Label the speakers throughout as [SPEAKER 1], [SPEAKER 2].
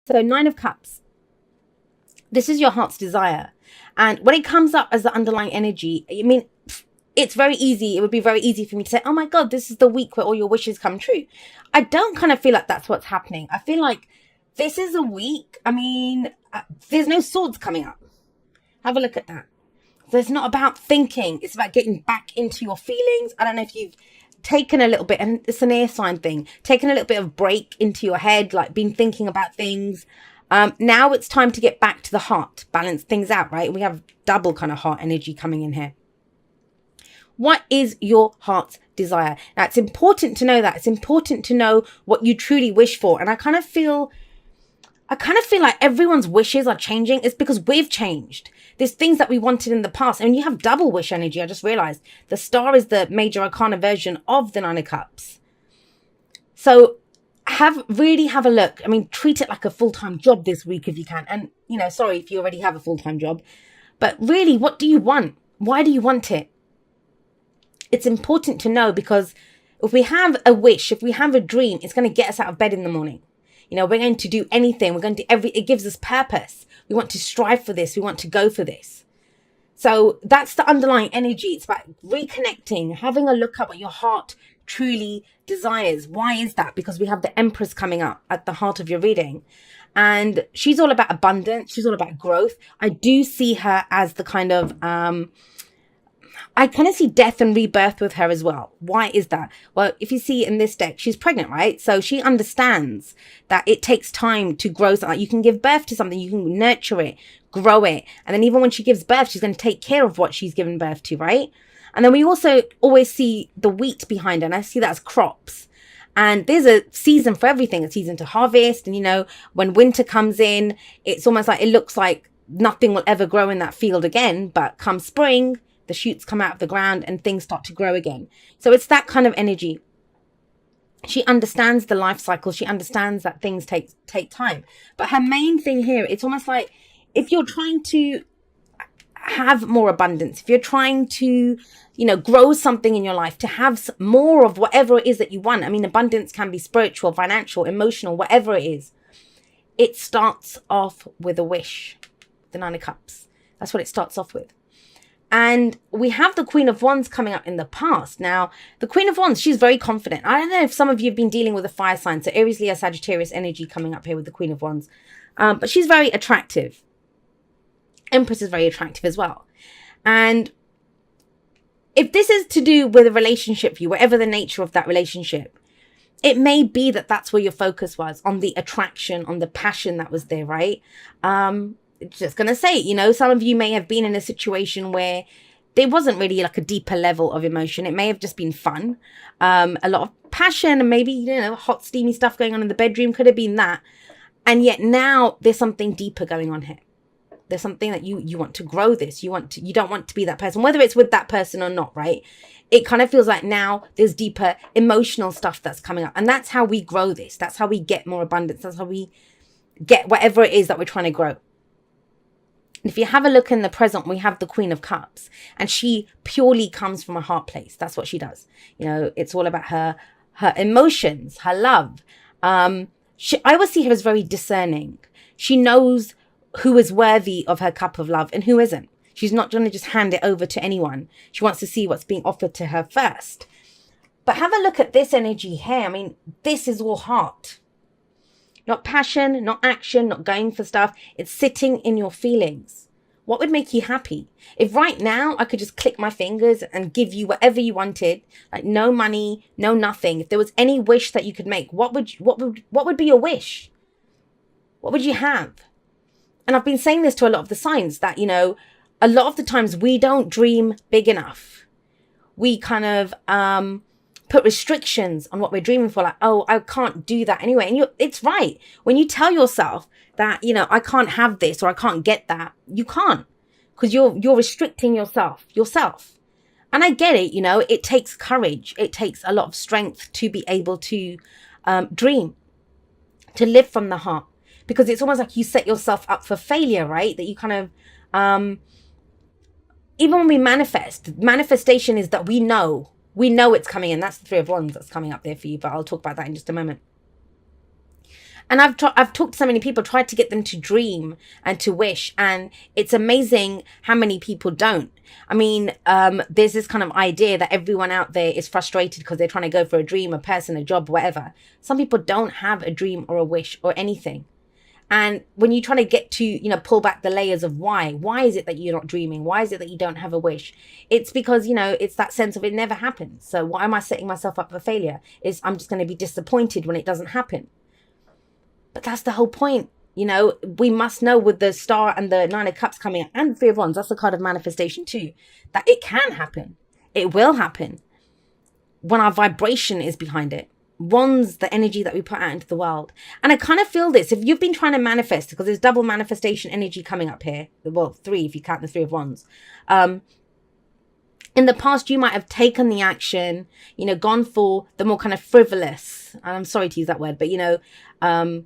[SPEAKER 1] So 9 of Cups, this is your heart's desire. And when it comes up as the underlying energy, I mean, it's very easy. It would be very easy for me to say, oh my God, this is the week where all your wishes come true. I don't kind of feel like that's what's happening. I feel like this is a week. I mean, there's no swords coming up. Have a look at that. So it's not about thinking. It's about getting back into your feelings. I don't know if you've taken a little bit, and it's an air sign thing, taken a little bit of break into your head, like been thinking about things. Now it's time to get back to the heart, balance things out, right? We have double kind of heart energy coming in here. What is your heart's desire? Now, it's important to know that. It's important to know what you truly wish for. And I kind of feel like everyone's wishes are changing. It's because we've changed. There's things that we wanted in the past. And you have double wish energy. I just realized the star is the major arcana version of the 9 of Cups. So really have a look. I mean, treat it like a full-time job this week if you can. And, sorry if you already have a full-time job. But really, what do you want? Why do you want it? It's important to know, because if we have a wish, if we have a dream, it's going to get us out of bed in the morning. We're going to do anything. We're going to do it gives us purpose. We want to strive for this. We want to go for this. So that's the underlying energy. It's about reconnecting, having a look at what your heart truly desires. Why is that? Because we have the Empress coming up at the heart of your reading. And she's all about abundance. She's all about growth. I do see her as the kind of, I kind of see death and rebirth with her as well. Why is that? Well, if you see in this deck, she's pregnant, right? So she understands that it takes time to grow something. You can give birth to something, you can nurture it, grow it. And then even when she gives birth, she's going to take care of what she's given birth to, right? And then we also always see the wheat behind her, and I see that as crops. And there's a season for everything, a season to harvest. And, when winter comes in, it's almost like it looks like nothing will ever grow in that field again. But come spring, the shoots come out of the ground and things start to grow again. So it's that kind of energy. She understands the life cycle. She understands that things take time. But her main thing here, it's almost like if you're trying to have more abundance, if you're trying to, grow something in your life, to have more of whatever it is that you want. I mean, abundance can be spiritual, financial, emotional, whatever it is. It starts off with a wish. The 9 of Cups. That's what it starts off with. And we have the Queen of Wands coming up in the past. Now, the Queen of Wands, she's very confident. I don't know if some of you have been dealing with a fire sign. So Aries, Leo, Sagittarius energy coming up here with the Queen of Wands. But she's very attractive. Empress is very attractive as well. And if this is to do with a relationship for you, whatever the nature of that relationship, it may be that that's where your focus was, on the attraction, on the passion that was there, right? Just going to say, some of you may have been in a situation where there wasn't really like a deeper level of emotion. It may have just been fun, a lot of passion, and maybe, hot, steamy stuff going on in the bedroom. Could have been that. And yet now there's something deeper going on here. There's something that you want to grow this. You don't want to be that person, whether it's with that person or not, right? It kind of feels like now there's deeper emotional stuff that's coming up. And that's how we grow this. That's how we get more abundance. That's how we get whatever it is that we're trying to grow. If you have a look in the present, we have the Queen of Cups, and she purely comes from a heart place. That's what she does. It's all about her emotions, her love. I always see her as very discerning. She knows who is worthy of her cup of love and who isn't. She's not going to just hand it over to anyone. She wants to see what's being offered to her first. But have a look at this energy here. I mean, this is all heart. Not passion, not action, not going for stuff. It's sitting in your feelings. What would make you happy? If right now I could just click my fingers and give you whatever you wanted, like no money, no nothing. If there was any wish that you could make, what would be your wish? What would you have? And I've been saying this to a lot of the signs that, a lot of the times we don't dream big enough. We kind of put restrictions on what we're dreaming for, like, oh, I can't do that anyway. And it's right. When you tell yourself that, I can't have this or I can't get that, you can't, because you're restricting yourself. And I get it, it takes courage. It takes a lot of strength to be able to dream, to live from the heart, because it's almost like you set yourself up for failure, right? That you kind of, even when we manifestation is that we know it's coming in. That's the 3 of Wands that's coming up there for you, but I'll talk about that in just a moment. And I've talked to so many people, tried to get them to dream and to wish, and it's amazing how many people don't. I mean, there's this kind of idea that everyone out there is frustrated because they're trying to go for a dream, a person, a job, whatever. Some people don't have a dream or a wish or anything. And when you try to get to, pull back the layers of why is it that you're not dreaming? Why is it that you don't have a wish? It's because, it's that sense of it never happens. So why am I setting myself up for failure? I'm just going to be disappointed when it doesn't happen. But that's the whole point. We must know with the Star and the Nine of Cups coming out and Three of Wands, that's the card of manifestation too, that it can happen. It will happen when our vibration is behind it. Wands, the energy that we put out into the world. And I kind of feel this, if you've been trying to manifest, because there's double manifestation energy coming up here. Well, 3 if you count the Three of Wands. In the past, you might have taken the action, gone for the more kind of frivolous, and I'm sorry to use that word, but,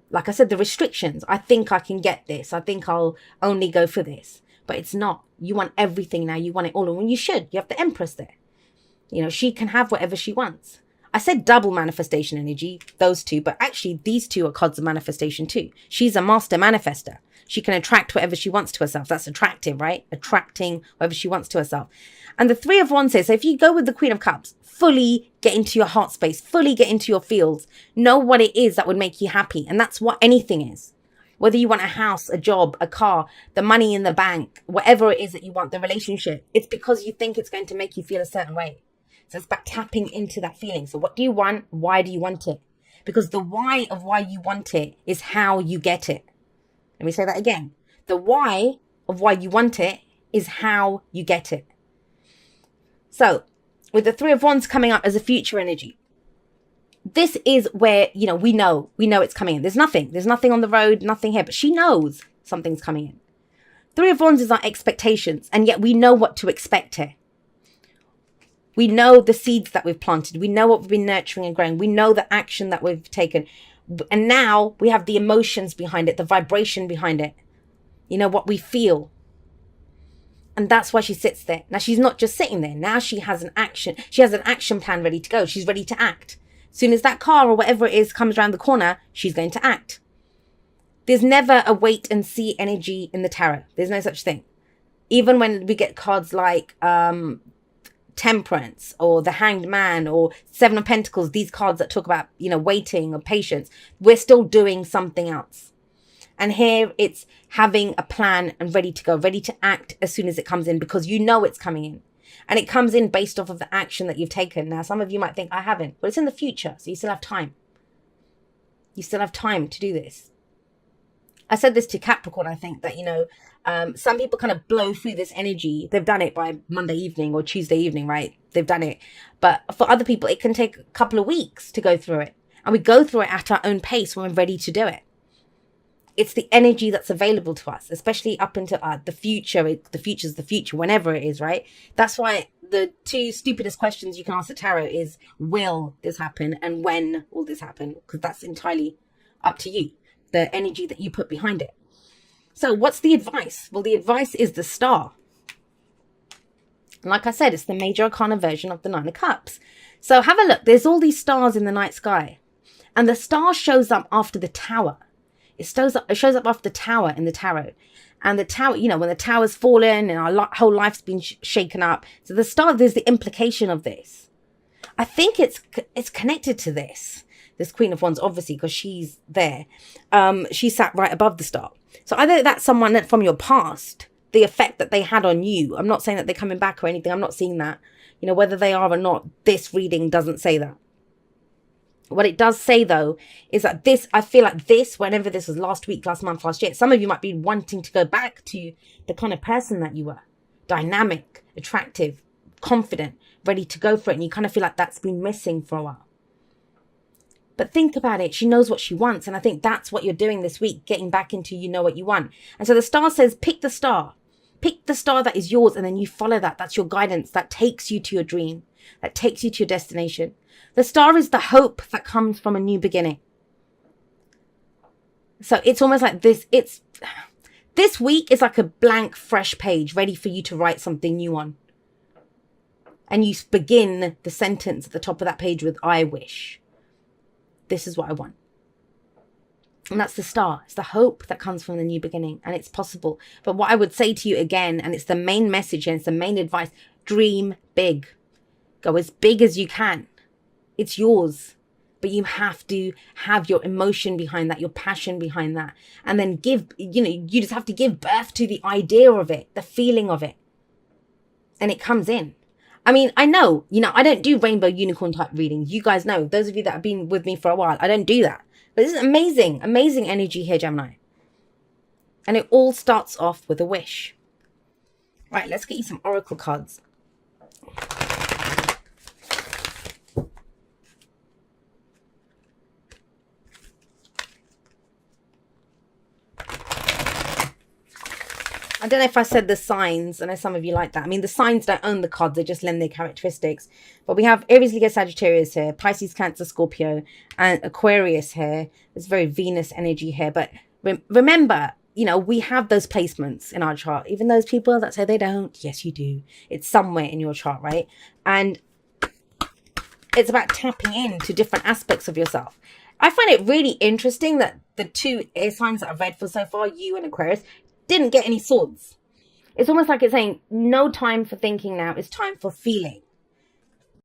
[SPEAKER 1] like I said, the restrictions. I think I can get this. I think I'll only go for this. But it's not. You want everything now. You want it all. And when you should. You have the Empress there. She can have whatever she wants. I said double manifestation energy, those two, but actually these two are cards of manifestation too. She's a master manifester. She can attract whatever she wants to herself. That's attractive, right? Attracting whatever she wants to herself. And the Three of Wands says, so if you go with the Queen of Cups, fully get into your heart space, fully get into your fields, know what it is that would make you happy. And that's what anything is. Whether you want a house, a job, a car, the money in the bank, whatever it is that you want, the relationship, it's because you think it's going to make you feel a certain way. So it's about tapping into that feeling. So what do you want? Why do you want it? Because the why of why you want it is how you get it. Let me say that again. The why of why you want it is how you get it. So with the Three of Wands coming up as a future energy, this is where, we know it's coming in. There's nothing on the road, nothing here, but she knows something's coming in. Three of Wands is our expectations, and yet we know what to expect here. We know the seeds that we've planted. We know what we've been nurturing and growing. We know the action that we've taken. And now we have the emotions behind it, the vibration behind it. What we feel. And that's why she sits there. Now, she's not just sitting there. Now she has an action. She has an action plan ready to go. She's ready to act. As soon as that car or whatever it is comes around the corner, she's going to act. There's never a wait and see energy in the tarot. There's no such thing. Even when we get cards like Temperance or the Hanged Man or Seven of Pentacles, these cards that talk about, waiting or patience, we're still doing something else. And here it's having a plan and ready to go, ready to act as soon as it comes in, because it's coming in. And it comes in based off of the action that you've taken. Now, some of you might think, I haven't. But it's in the future, so you still have time. You still have time to do this. I said this to Capricorn, I think, that, some people kind of blow through this energy. They've done it by Monday evening or Tuesday evening, right? They've done it. But for other people, it can take a couple of weeks to go through it. And we go through it at our own pace when we're ready to do it. It's the energy that's available to us, especially up into the future. The future's the future, whenever it is, right? That's why the two stupidest questions you can ask the tarot is, will this happen? And when will this happen? Because that's entirely up to you, the energy that you put behind it. So what's the advice? Well, the advice is the Star. And like I said, it's the major arcana version of the Nine of Cups. So have a look. There's all these stars in the night sky. And the star shows up after the Tower. It shows up after the Tower in the tarot. And the Tower, when the Tower's fallen and our whole life's been shaken up. So the star, there's the implication of this. I think it's connected to this Queen of Wands, obviously, because she's there. She sat right above the star. So either that's someone that from your past, the effect that they had on you. I'm not saying that they're coming back or anything. I'm not seeing that. Whether they are or not, this reading doesn't say that. What it does say, though, is that I feel like this, whenever this was last week, last month, last year, some of you might be wanting to go back to the kind of person that you were. Dynamic, attractive, confident, ready to go for it. And you kind of feel like that's been missing for a while. But think about it. She knows what she wants. And I think that's what you're doing this week, getting back into what you want. And so the star says, pick the star. Pick the star that is yours, and then you follow that. That's your guidance. That takes you to your dream. That takes you to your destination. The star is the hope that comes from a new beginning. So it's almost like this. This week is like a blank, fresh page, ready for you to write something new on. And you begin the sentence at the top of that page with, I wish. This is what I want. And that's the start. It's the hope that comes from the new beginning, and it's possible. But what I would say to you again, and it's the main message and it's the main advice, dream big. Go as big as you can. It's yours. But you have to have your emotion behind that, your passion behind that. And then you just have to give birth to the idea of it, the feeling of it. And it comes in. I mean, I know, I don't do rainbow unicorn type readings. You guys know, those of you that have been with me for a while, I don't do that. But this is amazing, amazing energy here, Gemini. And it all starts off with a wish. Right, let's get you some oracle cards. I don't know if I said the signs. I know some of you like that. I mean, the signs don't own the cards. They just lend their characteristics. But we have Aries, Leo, Sagittarius here, Pisces, Cancer, Scorpio, and Aquarius here. There's very Venus energy here. But remember, we have those placements in our chart. Even those people that say they don't, yes, you do. It's somewhere in your chart, right? And it's about tapping into different aspects of yourself. I find it really interesting that the two air signs that I've read for so far, you and Aquarius, didn't get any swords. It's almost like it's saying no time for thinking now. It's time for feeling.